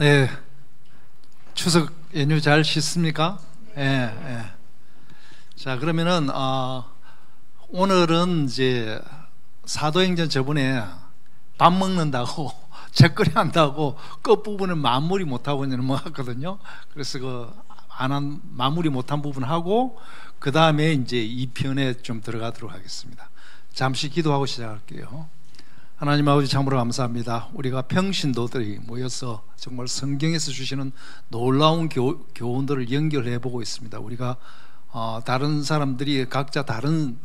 네, 추석 연휴 잘 쉬습니까? 예, 예. 자, 그러면은 오늘은 이제 사도행전 저번에 밥 먹는다고 책거리 한다고 끝부분을 마무리 못하고 넘어갔거든요. 그래서 마무리 못한 부분 하고 그 다음에 이제 2편에 좀 들어가도록 하겠습니다. 잠시 기도하고 시작할게요. 하나님 아버지, 참으로 감사합니다. 우리가 평신도들이 모여서 정말 성경에서 주시는 놀라운 교훈들을 연결해 보고 있습니다. 우리가 다른 사람들이 각자 다른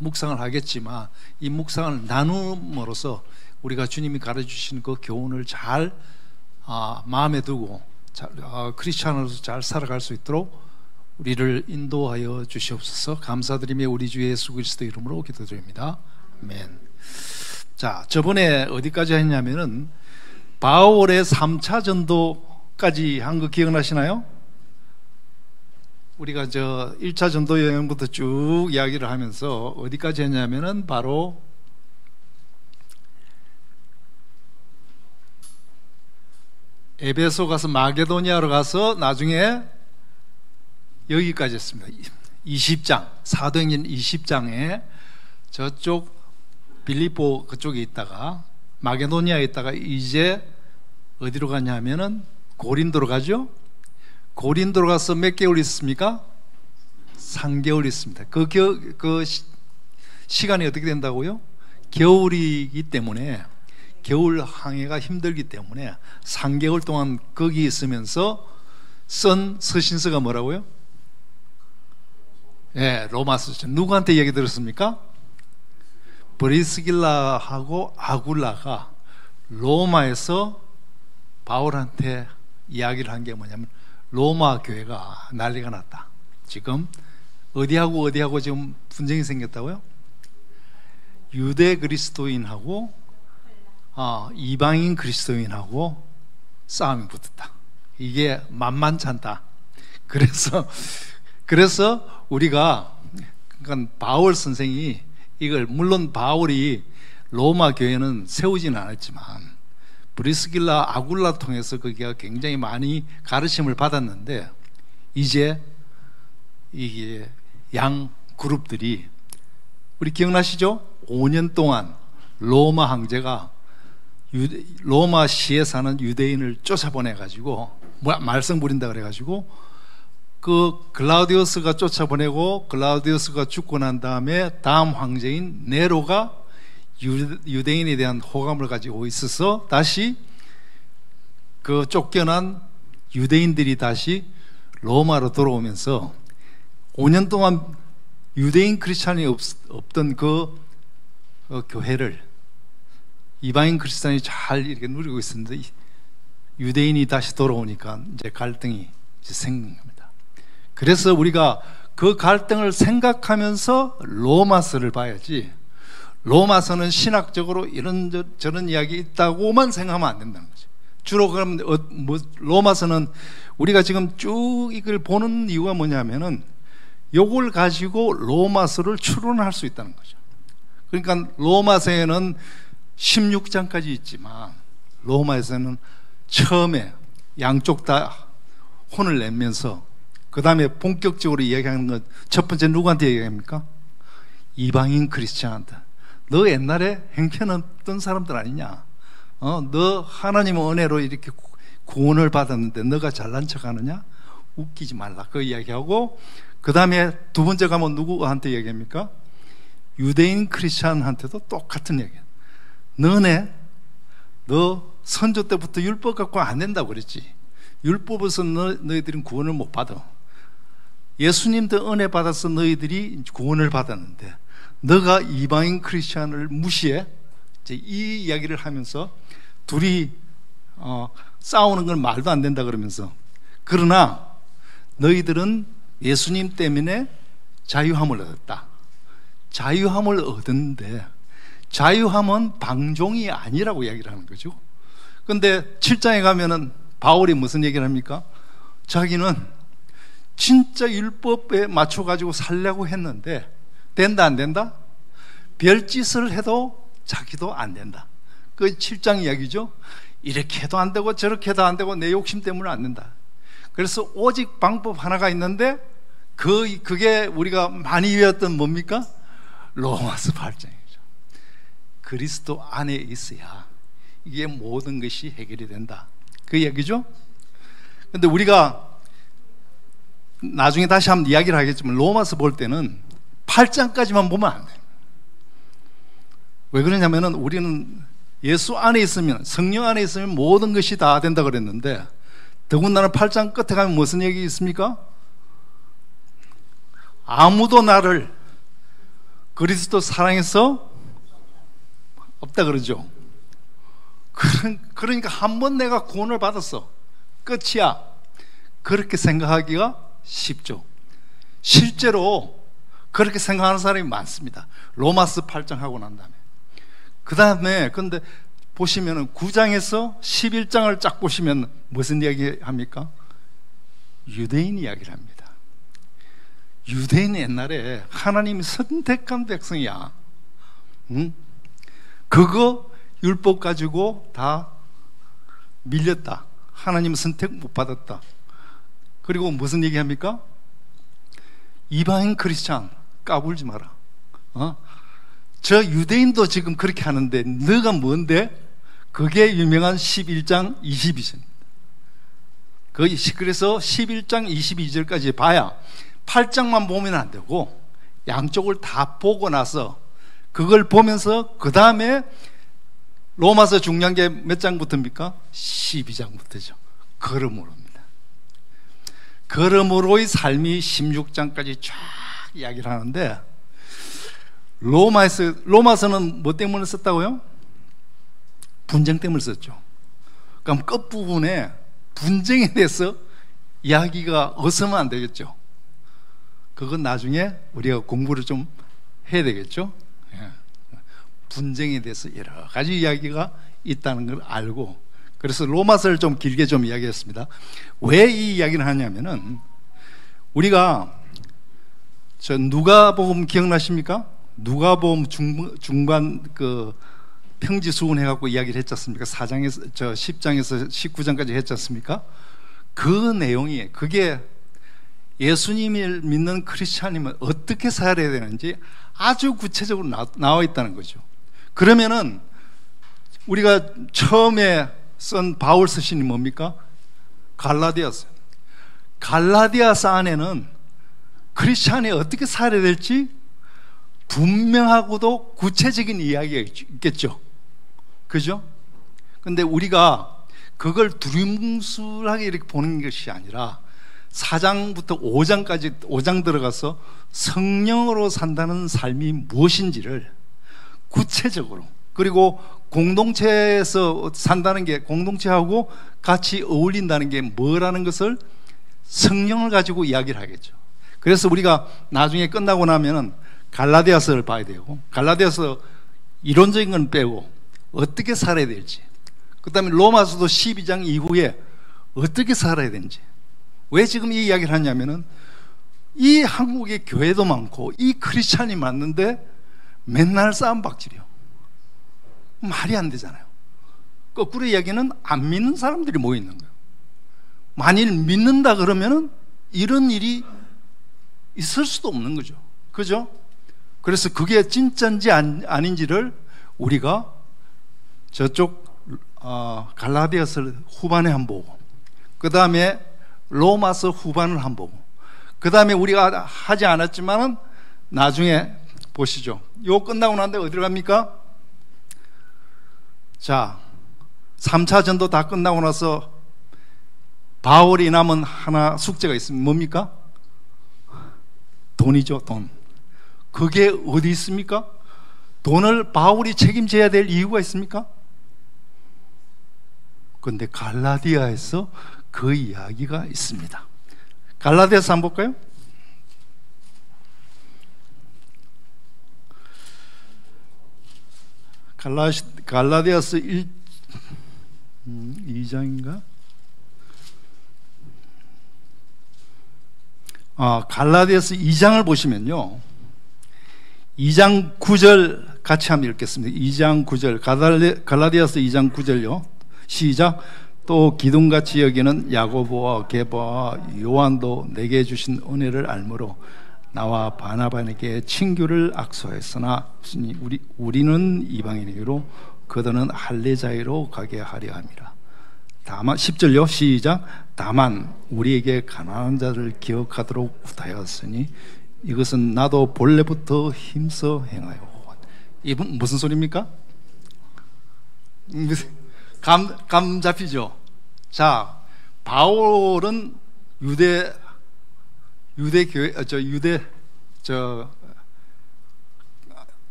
묵상을 하겠지만 이 묵상을 나눔으로써 우리가 주님이 가르쳐주신 그 교훈을 잘 마음에 두고 크리스찬으로서 잘 살아갈 수 있도록 우리를 인도하여 주시옵소서. 감사드리며 우리 주 예수 그리스도 이름으로 기도드립니다. 아멘. 자, 저번에 어디까지 했냐면은 바울의 3차 전도까지 한 거 기억나시나요? 우리가 1차 전도 여행부터 쭉 이야기를 하면서 어디까지 했냐면은 바로 에베소 가서 마게도니아로 가서 나중에 여기까지 했습니다. 20장, 사도행전 20장에 저쪽 빌립보 그쪽에 있다가 마게도니아에 있다가 이제 어디로 가냐면은 고린도로 가죠. 고린도로 가서 몇 개월 있습니까? 3개월 있습니다. 그 시간이 어떻게 된다고요? 겨울이기 때문에, 겨울 항해가 힘들기 때문에 3개월 동안 거기 있으면서 쓴 서신서가 뭐라고요? 예, 로마서. 누구한테 얘기 들었습니까? 브리스길라하고 아굴라가 로마에서 바울한테 이야기를 한 게 뭐냐면 로마 교회가 난리가 났다. 지금 어디하고 지금 분쟁이 생겼다고요? 유대 그리스도인하고 이방인 그리스도인하고 싸움이 붙었다. 이게 만만치 않다. 그래서 우리가, 그러니까 바울 선생이 이걸, 물론 바울이 로마 교회는 세우지는 않았지만 브리스길라 아굴라 통해서 거기가 굉장히 많이 가르침을 받았는데, 이제 이게 양 그룹들이, 우리 기억나시죠? 5년 동안 로마 황제가 로마 시에 사는 유대인을 쫓아보내 가지고 말썽 부린다 그래 가지고 그 글라우디우스가 쫓아보내고, 글라우디우스가 죽고 난 다음에 다음 황제인 네로가 유대인에 대한 호감을 가지고 있어서 다시 그 쫓겨난 유대인들이 다시 로마로 돌아오면서 5년 동안 유대인 크리스찬이 없던 그 교회를 이방인 크리스찬이 잘 이렇게 누리고 있었는데, 유대인이 다시 돌아오니까 이제 갈등이 생긴 겁니다. 그래서 우리가 그 갈등을 생각하면서 로마서를 봐야지, 로마서는 신학적으로 이런저런 이야기 있다고만 생각하면 안 된다는 거죠. 주로 그럼 로마서는 우리가 지금 쭉 이걸 보는 이유가 뭐냐면은 요걸 가지고 로마서를 추론할 수 있다는 거죠. 그러니까 로마서에는 16장까지 있지만 로마에서는 처음에 양쪽 다 혼을 내면서 그 다음에 본격적으로 이야기하는 건 첫 번째 누구한테 얘기합니까? 이방인 크리스찬한테. 너 옛날에 형편없던 사람들 아니냐? 너 하나님의 은혜로 이렇게 구원을 받았는데 너가 잘난 척 하느냐? 웃기지 말라. 그 이야기하고, 그 다음에 두 번째 가면 누구한테 얘기합니까? 유대인 크리스찬한테도 똑같은 얘기야. 너 선조 때부터 율법 갖고 안 된다고 그랬지. 율법에서 너희들은 구원을 못 받아. 예수님도 은혜 받아서 너희들이 구원을 받았는데 너가 이방인 크리스찬을 무시해? 이제 이 이야기를 하면서 둘이 싸우는 건 말도 안 된다 그러면서, 그러나 너희들은 예수님 때문에 자유함을 얻었다. 자유함을 얻었는데 자유함은 방종이 아니라고 이야기를 하는 거죠. 그런데 7장에 가면은 바울이 무슨 얘기를 합니까? 자기는 진짜 율법에 맞춰가지고 살려고 했는데 된다 안 된다? 별짓을 해도 자기도 안 된다. 그 7장 이야기죠. 이렇게 해도 안 되고 저렇게 해도 안 되고 내 욕심 때문에 안 된다. 그래서 오직 방법 하나가 있는데 그게 우리가 많이 외웠던 뭡니까? 로마서 8장이죠. 그리스도 안에 있어야 이게 모든 것이 해결이 된다, 그 얘기죠. 근데 우리가 나중에 다시 한번 이야기를 하겠지만 로마서 볼 때는 8장까지만 보면 안 돼요. 왜 그러냐면은 우리는 예수 안에 있으면, 성령 안에 있으면 모든 것이 다 된다 그랬는데, 더군다나 8장 끝에 가면 무슨 얘기 있습니까? 아무도 나를 그리스도 사랑해서 없다 그러죠. 그러니까 한 번 내가 구원을 받았어, 끝이야, 그렇게 생각하기가 쉽죠. 실제로 그렇게 생각하는 사람이 많습니다. 로마서 8장 하고 난 다음에. 그 다음에 근데 보시면은 9장에서 11장을 쫙 보시면 무슨 이야기 합니까? 유대인 이야기를 합니다. 유대인 옛날에 하나님이 선택한 백성이야. 그거 율법 가지고 다 밀렸다. 하나님 선택 못 받았다. 그리고 무슨 얘기 합니까? 이방인 크리스찬 까불지 마라. 저 유대인도 지금 그렇게 하는데 너가 뭔데? 그게 유명한 11장 22절입니다. 그래서 11장 22절까지 봐야 8장만 보면 안 되고 양쪽을 다 보고 나서 그걸 보면서 그 다음에 로마서 중요한 게 몇 장부터입니까? 12장부터죠. 그러므로입니다. 그러므로의 삶이 16장까지 쫙 이야기를 하는데, 로마서는 뭐 때문에 썼다고요? 분쟁 때문에 썼죠. 그럼 끝부분에 분쟁에 대해서 이야기가 없으면 안 되겠죠. 그건 나중에 우리가 공부를 좀 해야 되겠죠. 분쟁에 대해서 여러 가지 이야기가 있다는 걸 알고, 그래서 로마서를 좀 길게 좀 이야기했습니다. 왜 이 이야기를 하냐면은, 우리가 저 누가복음 기억나십니까? 누가복음 중반 그 평지수훈 해갖고 이야기를 했지 않습니까? 4장에서 10장에서 19장까지 했지 않습니까? 그 내용이, 그게 예수님을 믿는 크리스찬이면 어떻게 살아야 되는지 아주 구체적으로 나와 있다는 거죠. 그러면은 우리가 처음에 쓴 바울 서신이 뭡니까? 갈라디아서. 갈라디아서 안에는 크리스찬이 어떻게 살아야 될지 분명하고도 구체적인 이야기가 있겠죠. 그죠? 근데 우리가 그걸 두리뭉술하게 이렇게 보는 것이 아니라 4장부터 5장까지 5장 들어가서 성령으로 산다는 삶이 무엇인지를 구체적으로, 그리고 공동체에서 산다는 게, 공동체하고 같이 어울린다는 게 뭐라는 것을 성령을 가지고 이야기를 하겠죠. 그래서 우리가 나중에 끝나고 나면은 갈라디아서를 봐야 되고, 갈라디아서 이론적인 건 빼고 어떻게 살아야 될지, 그 다음에 로마서도 12장 이후에 어떻게 살아야 되는지. 왜 지금 이 이야기를 하냐면은, 이 한국의 교회도 많고 이 크리스찬이 많은데 맨날 싸움박질이요. 말이 안 되잖아요. 거꾸로 이야기는 안 믿는 사람들이 모여 있는 거예요. 만일 믿는다 그러면은 이런 일이 있을 수도 없는 거죠. 그죠? 그래서 그게 진짜인지 아닌지를 우리가 저쪽 갈라디아서 후반에 한번 보고, 그 다음에 로마서 후반을 한번 보고, 그 다음에 우리가 하지 않았지만은 나중에 보시죠. 이거 끝나고 난데 어디로 갑니까? 자, 3차 전도 다 끝나고 나서 바울이 남은 하나 숙제가 있습니다. 뭡니까? 돈이죠, 돈. 그게 어디 있습니까? 돈을 바울이 책임져야 될 이유가 있습니까? 그런데 갈라디아에서 그 이야기가 있습니다. 갈라디아서 한번 볼까요? 갈라디아서 2장인가? 갈라디아서 2장을 보시면요, 2장 9절 같이 한번 읽겠습니다. 2장 9절, 갈라디아서 2장 9절요. 시작. 또 기둥같이 여기는 야고보와 게바와 요한도 내게 주신 은혜를 알므로 나와 바나바에게 친교를 악수하였으나 우리는 이방인에게로 그들은 할례자이로 가게 하려 함이라. 다만 10절요. 시작. 다만 우리에게 가난한 자를 기억하도록 부탁하였으니 이것은 나도 본래부터 힘써 행하여. 이분 무슨 소리입니까? 감 잡히죠? 자, 바울은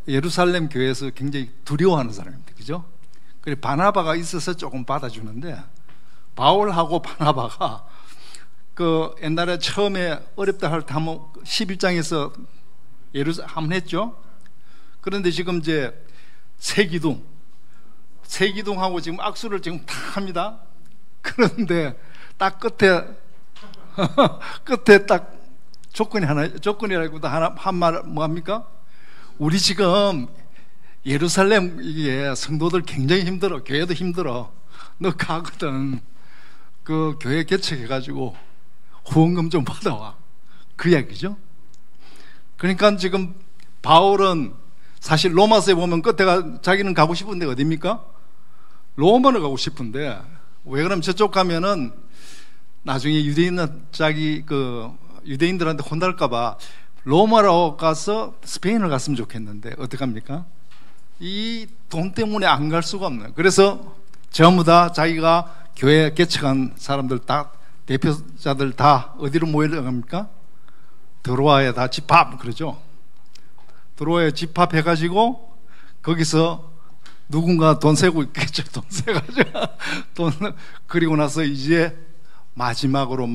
예루살렘 교회에서 굉장히 두려워하는 사람입니다. 그죠? 그래 바나바가 있어서 조금 받아주는데, 바울하고 바나바가 그 옛날에 처음에 어렵다 할 때 한번 11장에서 한번 했죠. 그런데 지금 이제 세기둥하고 지금 악수를 지금 다 합니다. 그런데 딱 끝에 딱 조건이라기보다 한 말 뭐합니까? 우리 지금 예루살렘 이게 성도들 굉장히 힘들어. 교회도 힘들어. 너 가거든. 그 교회 개척해가지고 후원금 좀 받아와. 그 이야기죠. 그러니까 지금 바울은 사실 로마서에 보면 끝에가 자기는 가고 싶은데 어디입니까? 로마를 가고 싶은데, 왜 그러면 저쪽 가면은 나중에 유대인들한테 혼날까봐 로마로 가서 스페인을 갔으면 좋겠는데 어떡합니까? 이 돈 때문에 안 갈 수가 없네요. 그래서 전부 다 자기가 교회 개척한 사람들 다, 대표자들 다 어디로 모여갑니까? 드로아에 다 집합, 그러죠. 드로아에 집합해가지고 거기서 누군가 돈 세고 있겠죠. 돈 세가지고 그리고 나서 이제 마지막으로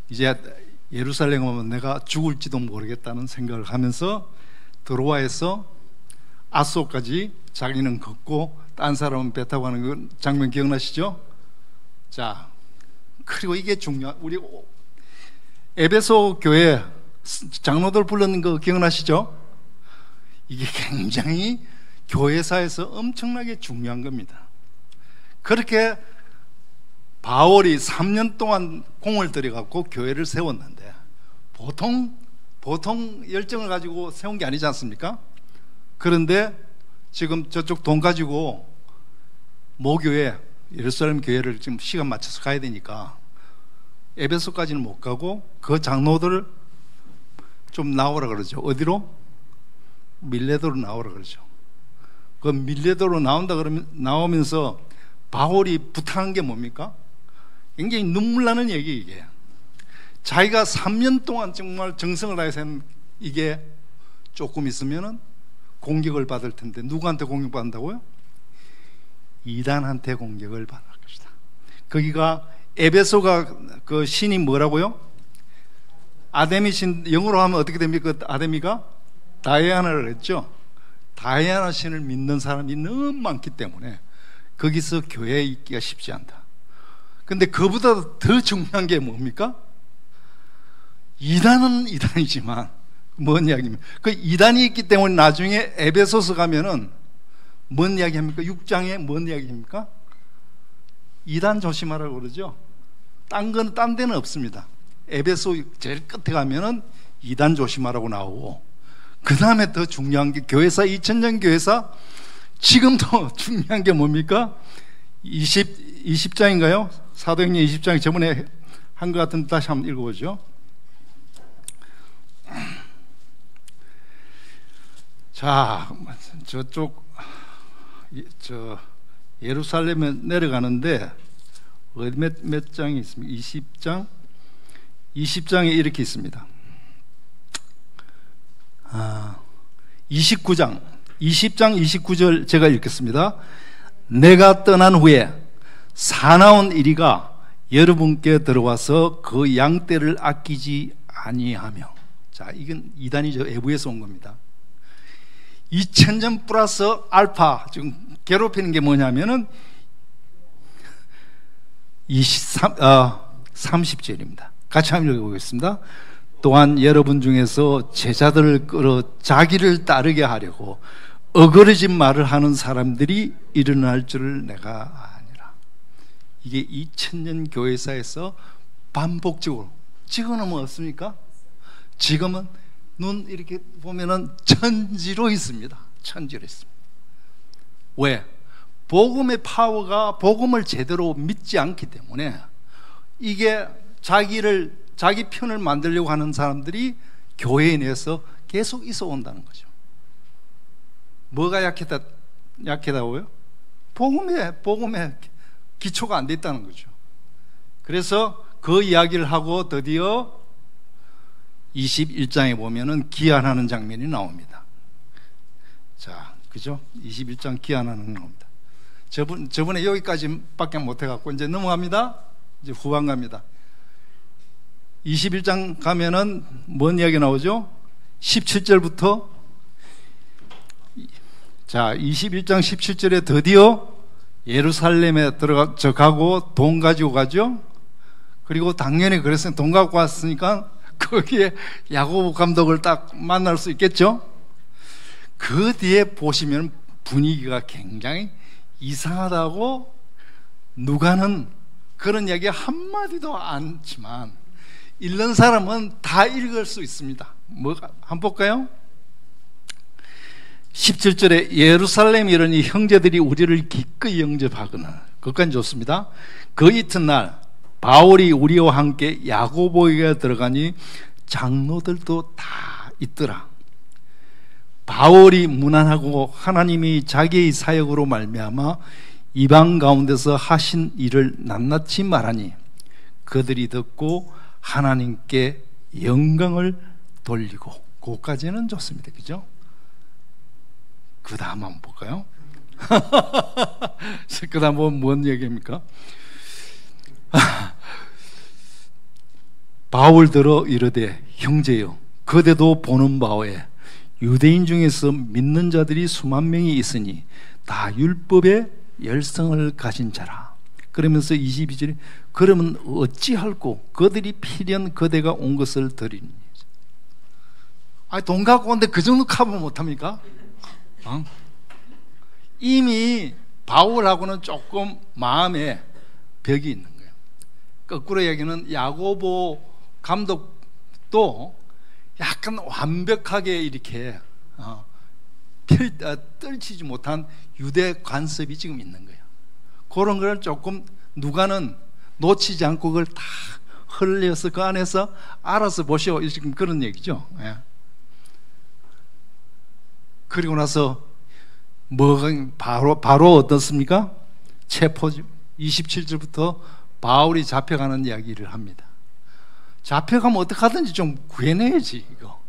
이제 예루살렘 오면 내가 죽을지도 모르겠다는 생각을 하면서 드로아에서 아소까지 자기는 걷고 딴 사람은 배 타고 가는 그 장면 기억나시죠? 자, 그리고 이게 우리 에베소 교회 장로들 불렀는 거 기억나시죠? 이게 굉장히 교회사에서 엄청나게 중요한 겁니다. 그렇게 바울이 3년 동안 공을 들여갖고 교회를 세웠는데, 보통 열정을 가지고 세운 게 아니지 않습니까? 그런데 지금 저쪽 돈 가지고 모교회, 예루살렘 교회를 지금 시간 맞춰서 가야 되니까 에베소까지는 못 가고 그 장로들을 좀 나오라 그러죠. 어디로? 밀레도로 나오라 그러죠. 그 밀레도로 나오면서 바울이 부탁한 게 뭡니까? 굉장히 눈물 나는 얘기, 이게. 자기가 3년 동안 정말 정성을 다해서 이게 조금 있으면은 공격을 받을 텐데, 누구한테 공격받는다고요? 이단한테 공격을 받을 것이다. 거기가 에베소가 그 신이 뭐라고요? 아데미 신, 영어로 하면 어떻게 됩니까? 아데미가 다이아나를 했죠. 다이아나 신을 믿는 사람이 너무 많기 때문에 거기서 교회에 있기가 쉽지 않다. 근데 그보다 더 중요한 게 뭡니까? 이단은 이단이지만 뭔 이야기입니까? 그 이단이 있기 때문에 나중에 에베소서 가면은 뭔 이야기 합니까? 6장에 뭔 이야기 합니까? 이단 조심하라고 그러죠. 딴 데는 없습니다. 에베소 제일 끝에 가면은 이단 조심하라고 나오고, 그 다음에 더 중요한 게 교회사, 2000년 교회사, 지금도 중요한 게 뭡니까? 20장인가요? 사도행전 20장이 저번에 한 것 같은데 다시 한번 읽어보죠. 자, 저쪽 예루살렘에 내려가는데 어디 몇 장이 있습니까? 20장에 이렇게 있습니다. 20장 29절 제가 읽겠습니다. 내가 떠난 후에 사나운 이리가 여러분께 들어와서 그 양떼를 아끼지 아니하며. 자, 이건 이단이죠. 외부에서 온 겁니다. 2000년 플러스 알파, 지금 괴롭히는 게 뭐냐면은 30절입니다. 같이 한번 읽어보겠습니다. 또한 여러분 중에서 제자들을 끌어 자기를 따르게 하려고 어그러진 말을 하는 사람들이 일어날 줄을 내가 아니라. 이게 2000년 교회사에서 반복적으로, 지금은 뭐 없습니까? 지금은 눈 이렇게 보면은 천지로 있습니다. 천지로 있습니다. 왜? 복음의 파워가, 복음을 제대로 믿지 않기 때문에 이게 자기 편을 만들려고 하는 사람들이 교회에 내서 계속 있어 온다는 거죠. 뭐가 약하다고요? 복음의 기초가 안 돼 있다는 거죠. 그래서 그 이야기를 하고 드디어 21장에 보면은 기한하는 장면이 나옵니다. 자, 그죠? 21장 기한하는 나옵니다. 저번에 여기까지밖에 못 해갖고 이제 넘어갑니다. 이제 후반 갑니다. 21장 가면은 뭔 이야기 나오죠? 17절부터, 자, 21장 17절에 드디어 예루살렘에 가고 돈 가지고 가죠. 그리고 당연히 그래서 돈 갖고 왔으니까 거기에 야고보 감독을 딱 만날 수 있겠죠. 그 뒤에 보시면 분위기가 굉장히 이상하다고, 누가는 그런 이야기 한마디도 않지만 읽는 사람은 다 읽을 수 있습니다. 한번 볼까요? 17절에 예루살렘에 이르니 형제들이 우리를 기꺼이 영접하거늘, 그것까지 좋습니다. 그 이튿날 바울이 우리와 함께 야고보에게 들어가니 장로들도 다 있더라. 바울이 무난하고 하나님이 자기의 사역으로 말미암아 이방 가운데서 하신 일을 낱낱이 말하니 그들이 듣고 하나님께 영광을 돌리고, 그것까지는 좋습니다. 그죠? 그 다음 한번 볼까요? 그 다음 뭔 얘기입니까? 바울들어 이르되 형제여, 그대도 보는 바에 유대인 중에서 믿는 자들이 수만 명이 있으니 다 율법의 열성을 가진 자라. 그러면서 22절에 그러면 어찌할꼬 그들이 필연 그대가 온 것을 드리니. 아니, 돈 갖고 온데 그 정도 커버 못합니까? 이미 바울하고는 조금 마음에 벽이 있는 거예요. 거꾸로 얘기는 야고보 감독도 약간 완벽하게 이렇게 떨치지 못한 유대 관습이 지금 있는 거예요. 그런 걸 조금 누가는 놓치지 않고 그걸 다 흘려서 그 안에서 알아서 보시오, 지금 그런 얘기죠. 예. 그리고 나서 바로 어떻습니까? 체포죠. 27절부터 바울이 잡혀가는 이야기를 합니다. 잡혀가면 어떻게 하든지 좀 구해내야지, 이거.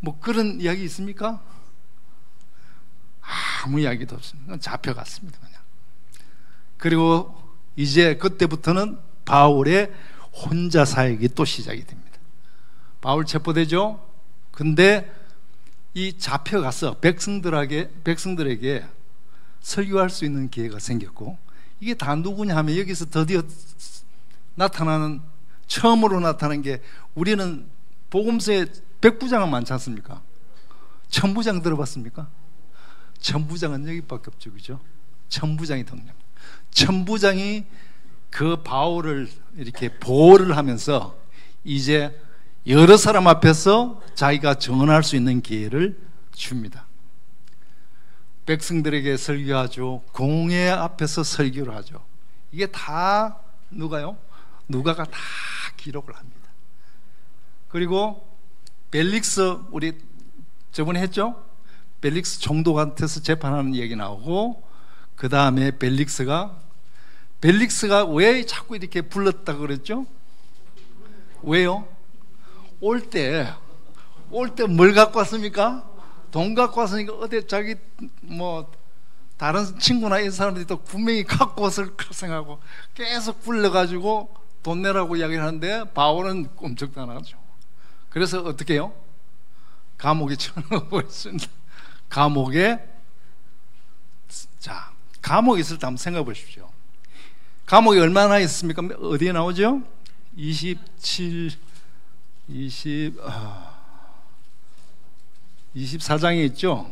뭐 그런 이야기 있습니까? 아무 이야기도 없습니다. 잡혀갔습니다, 그냥. 그리고 이제 그때부터는 바울의 혼자 사역이 또 시작이 됩니다. 바울 체포되죠? 근데 이 잡혀가서 백성들에게 설교할 수 있는 기회가 생겼고, 이게 다 누구냐 하면 여기서 드디어 처음으로 나타난 게, 우리는 복음서에 백부장은 많지 않습니까? 천부장 들어봤습니까? 천부장은 여기밖에 없죠, 그죠? 천부장이 등장. 천부장이 그 바울을 이렇게 보호를 하면서 이제 여러 사람 앞에서 자기가 증언할 수 있는 기회를 줍니다. 백성들에게 설교하죠. 공회 앞에서 설교를 하죠. 이게 다 누가요? 누가가 다 기록을 합니다. 그리고 벨릭스, 우리 저번에 했죠? 벨릭스 총독한테서 재판하는 얘기 나오고, 그 다음에 벨릭스가 왜 자꾸 이렇게 불렀다 그랬죠? 왜요? 올 때 뭘 갖고 왔습니까? 돈 갖고 왔으니까 어디 자기 뭐 다른 친구나 이런 사람들이 또 분명히 갖고 왔을 생각하고 계속 불러가지고 돈 내라고 이야기를 하는데 바울은 꼼짝도 안 하죠. 그래서 어떻게 해요? 감옥에 쳐넣어버렸습니다. 감옥에 있을 때 한번 생각해 보십시오. 감옥에 얼마나 있습니까? 어디에 나오죠? 24장에 있죠.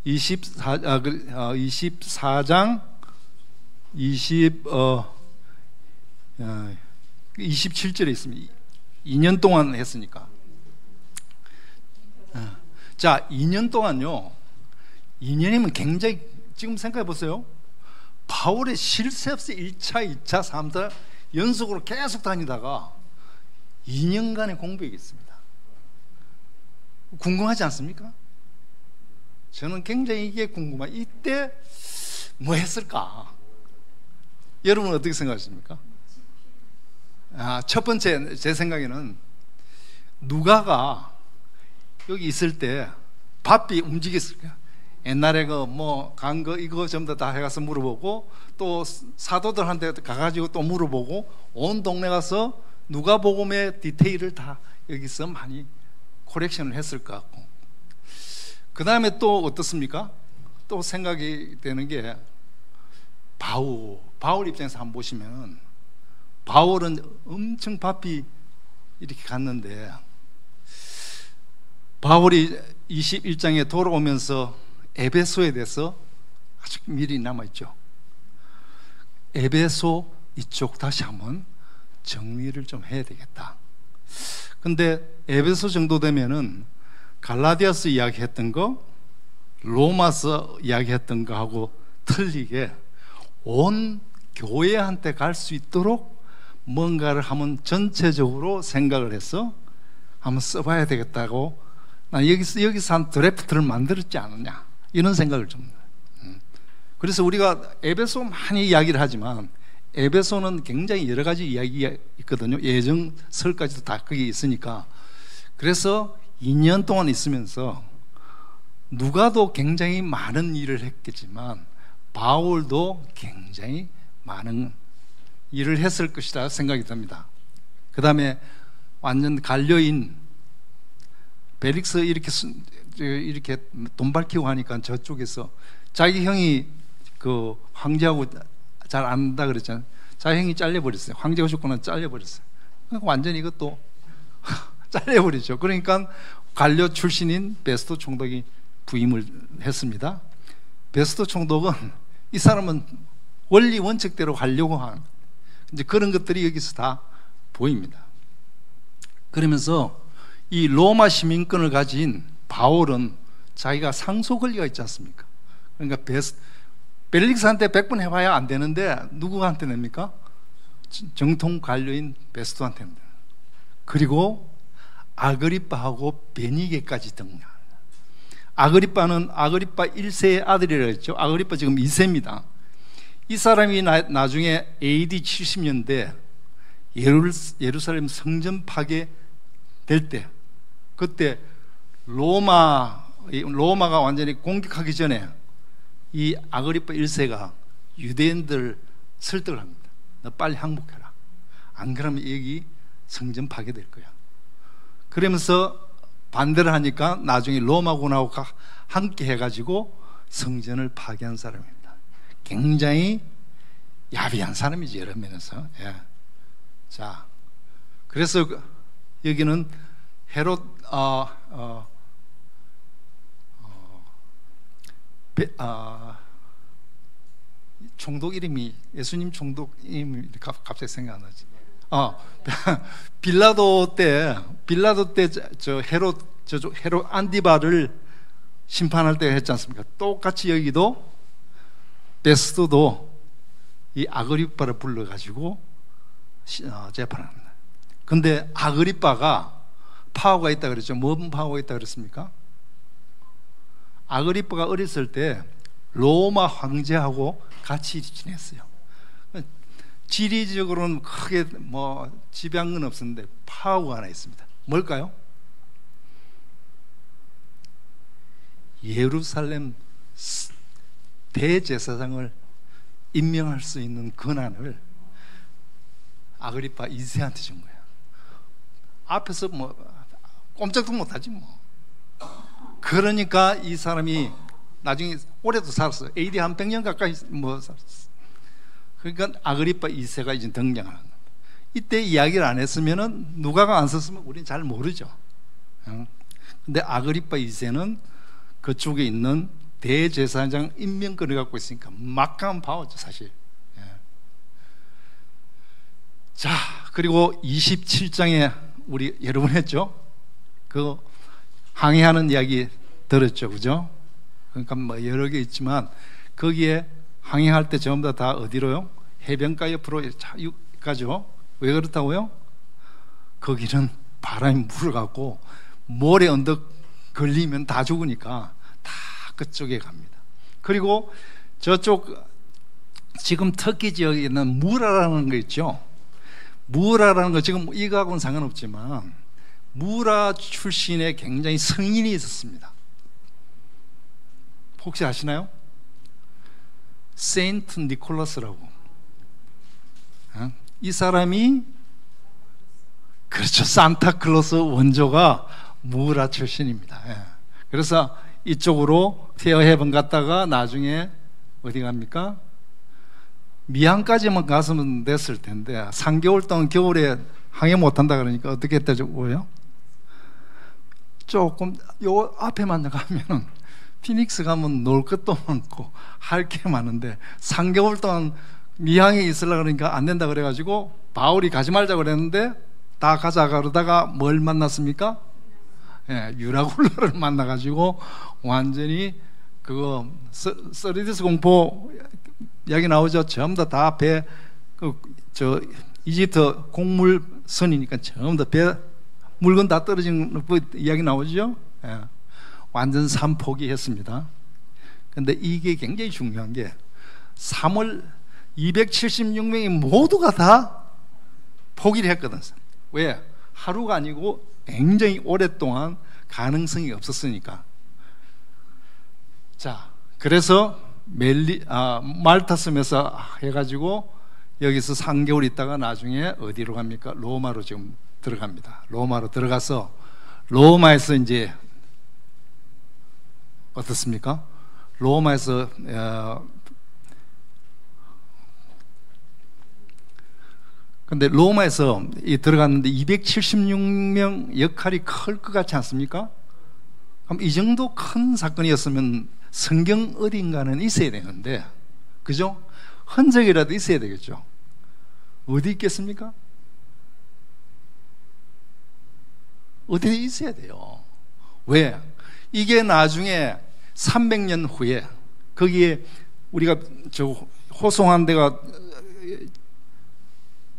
24장 27절에 있습니다. 2년 동안 했으니까. 자, 2년 동안요. 2년이면 굉장히, 지금 생각해 보세요. 바울의 쉴 새 없이 1차, 2차, 3차 연속으로 계속 다니다가 2년간의 공백이 있습니다. 궁금하지 않습니까? 저는 굉장히 이게 궁금해요. 이때 뭐 했을까? 여러분은 어떻게 생각하십니까? 첫 번째 제 생각에는 누가가 여기 있을 때 바삐 움직였을 거야. 옛날에 그 뭐 간 거 이거 전부 다 해가서 물어보고 또 사도들한테 가가지고 또 물어보고 온 동네 가서 누가복음의 디테일을 다 여기서 많이 코렉션을 했을 것 같고, 그 다음에 또 어떻습니까? 또 생각이 되는 게 바울 입장에서 한번 보시면 바울은 엄청 바삐 이렇게 갔는데, 바울이 21장에 돌아오면서 에베소에 대해서 아직 미리 남아있죠. 에베소 이쪽 다시 한번 정리를 좀 해야 되겠다. 근데 에베소 정도 되면은 갈라디아서 이야기했던 거, 로마서 이야기했던 거하고 틀리게 온 교회한테 갈 수 있도록 뭔가를 한번 전체적으로 생각을 해서 한번 써봐야 되겠다고, 난 여기서 한 드래프트를 만들었지 않느냐, 이런 생각을 좀. 그래서 우리가 에베소 많이 이야기를 하지만 에베소는 굉장히 여러 가지 이야기가 있거든요. 예정설까지도 다 거기 있으니까. 그래서 2년 동안 있으면서 누가도 굉장히 많은 일을 했겠지만 바울도 굉장히 많은 일을 했을 것이다 생각이 듭니다. 그 다음에 완전 관료인 벨릭스 이렇게 돈 밝히고 하니까 저쪽에서 자기 형이 그 황제하고 잘 안다 그랬잖아요. 자기 형이 잘려버렸어요. 황제가 죽고는 잘려버렸어요. 그러니까 완전히 이것도 잘려버리죠. 그러니까 관료 출신인 베스토 총독이 부임을 했습니다. 베스토 총독은 이 사람은 원리 원칙대로 가려고 하는 이제 그런 것들이 여기서 다 보입니다. 그러면서 이 로마 시민권을 가진 바울은 자기가 상소 권리가 있지 않습니까? 그러니까 벨릭스한테 100번 해봐야 안 되는데 누구한테 냅니까? 정통 관료인 베스토한테 냅니다. 그리고 아그리빠하고 베니게까지 등장. 아그리빠는 아그리빠 1세의 아들이라고 했죠. 아그리빠 지금 2세입니다. 이 사람이 나중에 AD 70년대 예루살렘 성전 파괴될 때, 그때 로마가 완전히 공격하기 전에 이 아그리빠 1세가 유대인들 설득을 합니다. 너 빨리 항복해라. 안 그러면 여기 성전 파괴될 거야. 그러면서 반대를 하니까 나중에 로마군하고 함께 해가지고 성전을 파괴한 사람입니다. 굉장히 야비한 사람이지, 여러 면에서. 예. 자, 그래서 여기는 헤롯 총독 이름이, 예수님 총독 이름이 갑자기 생각 안 나지. 빌라도 때 저 헤롯 안디바를 심판할 때 했지 않습니까? 똑같이 여기도 베스토도 이 아그리빠를 불러가지고 재판합니다. 근데 아그리빠가 파워가 있다 그랬죠. 뭔 파워가 있다 그랬습니까? 아그리빠가 어렸을 때 로마 황제하고 같이 지냈어요. 지리적으로는 크게 뭐 지배한 건 없었는데 파워가 하나 있습니다. 뭘까요? 예루살렘 대제사장을 임명할 수 있는 권한을 아그리빠 2세한테 준 거예요. 앞에서 뭐 꼼짝도 못하지 뭐. 그러니까 이 사람이 나중에 오래도 살았어요. AD 한 100년 가까이 뭐 살았어요. 그러니까 아그리빠 2세가 이제 등장하는 겁니다. 이때 이야기를 안 했으면은, 누가가 안 썼으면 우리는 잘 모르죠. 근데 아그리빠 2세는 그쪽에 있는 대제사장 임명권을 갖고 있으니까 막강한 파워죠, 사실. 예. 자, 그리고 27장에 우리 여러분 했죠? 그 항해하는 이야기 들었죠, 그죠? 그러니까 뭐 여러 개 있지만 거기에 항해할 때 전부 다 어디로요? 해변가 옆으로 가죠. 왜 그렇다고요? 거기는 바람이 불어갖고 모래 언덕 걸리면 다 죽으니까 다 그쪽에 갑니다. 그리고 저쪽 지금 터키 지역에 있는 무라라는 거 있죠. 무라라는 거 지금 이거하고는 상관없지만 무라 출신의 굉장히 성인이 있었습니다. 혹시 아시나요? 세인트 니콜라스라고. 이 사람이 그렇죠. 산타클로스 원조가 무라 출신입니다. 그래서 이쪽으로 페어헤븐 갔다가 나중에 어디 갑니까? 미항까지만 갔으면 됐을 텐데 3개월 동안 겨울에 항해 못한다 그러니까 어떻게 했다고요? 조금 요 앞에만 가면 피닉스 가면 놀 것도 많고 할 게 많은데 3개월 동안 미항에 있으려고 그러니까 안 된다 그래가지고 바울이 가지 말자 그랬는데 다 가자 그러다가 뭘 만났습니까? 유라굴라를 만나가지고 완전히 그거 서리디스 공포 이야기 나오죠. 전부 다 배 저 이집트 곡물선이니까 전부 다 배 물건 다 떨어지는 이야기 나오죠. 완전 산포기했습니다. 근데 이게 굉장히 중요한 게 3월 276명이 모두가 다 포기를 했거든. 왜? 하루가 아니고 굉장히 오랫동안 가능성이 없었으니까. 자, 그래서 말타 섬에서 해가지고 여기서 3개월 있다가 나중에 어디로 갑니까? 로마로 지금 들어갑니다. 로마로 들어가서 로마에서 이제 어떻습니까? 로마에서 근데 로마에서 들어갔는데 276명 역할이 클 것 같지 않습니까? 그럼 이 정도 큰 사건이었으면 성경 어딘가는 있어야 되는데, 그죠? 흔적이라도 있어야 되겠죠. 어디 있겠습니까? 어디 있어야 돼요. 왜? 이게 나중에 300년 후에 거기에 우리가 저 호송한 데가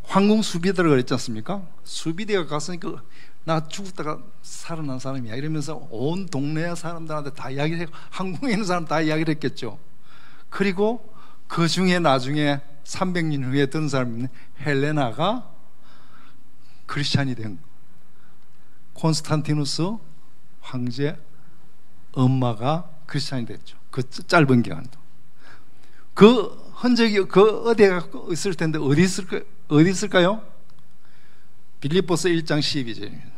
황궁 수비대라고 그랬지 않습니까? 수비대가 갔으니까 나 죽었다가 살아난 사람이야 이러면서 온 동네 사람들한테 다 이야기를 했고 황궁에 있는 사람 다 이야기를 했겠죠. 그리고 그 중에 나중에 300년 후에 든 사람이 헬레나가 크리스찬이 된 콘스탄티누스 황제 엄마가 크리스찬이 됐죠. 그 짧은 기간도. 그 흔적이 그 어디에 있을 텐데 어디 있을까요? 빌립보서 1장 12절입니다.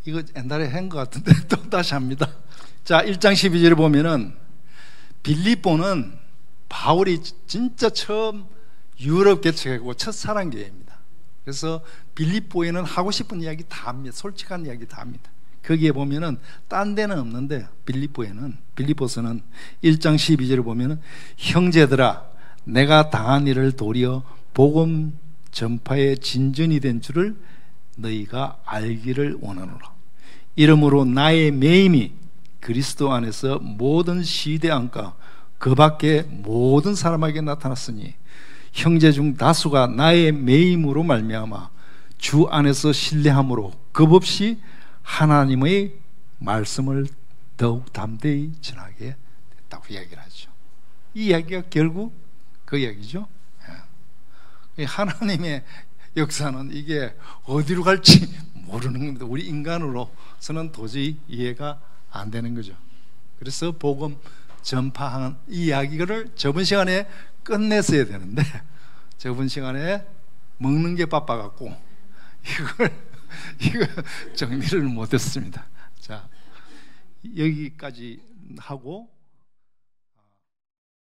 이거 옛날에 한 것 같은데 또 다시 합니다. 자, 1장 12절을 보면은 빌립보는 바울이 진짜 처음 유럽 개척하고 첫사랑 교회입니다. 그래서 빌립보에는 하고 싶은 이야기 다 합니다. 솔직한 이야기 다 합니다. 거기에 보면은 딴 데는 없는데 빌립보서는 1장 12절을 보면은 형제들아 내가 당한 일을 도리어 복음 전파의 진전이 된 줄을 너희가 알기를 원하노라. 이러므로 나의 매임이 그리스도 안에서 모든 시대 안과 그 밖에 모든 사람에게 나타났으니 형제 중 다수가 나의 매임으로 말미암아 주 안에서 신뢰함으로 겁없이 하나님의 말씀을 더욱 담대히 전하게 됐다고 이야기를 하죠. 이 이야기가 결국 그 이야기죠. 하나님의 역사는 이게 어디로 갈지 모르는 겁니다. 우리 인간으로서는 도저히 이해가 안 되는 거죠. 그래서 복음 전파하는 이 이야기를 저번 시간에 끝냈어야 되는데 저번 시간에 먹는 게 바빠갖고 이거 정리를 못했습니다. 자, 여기까지 하고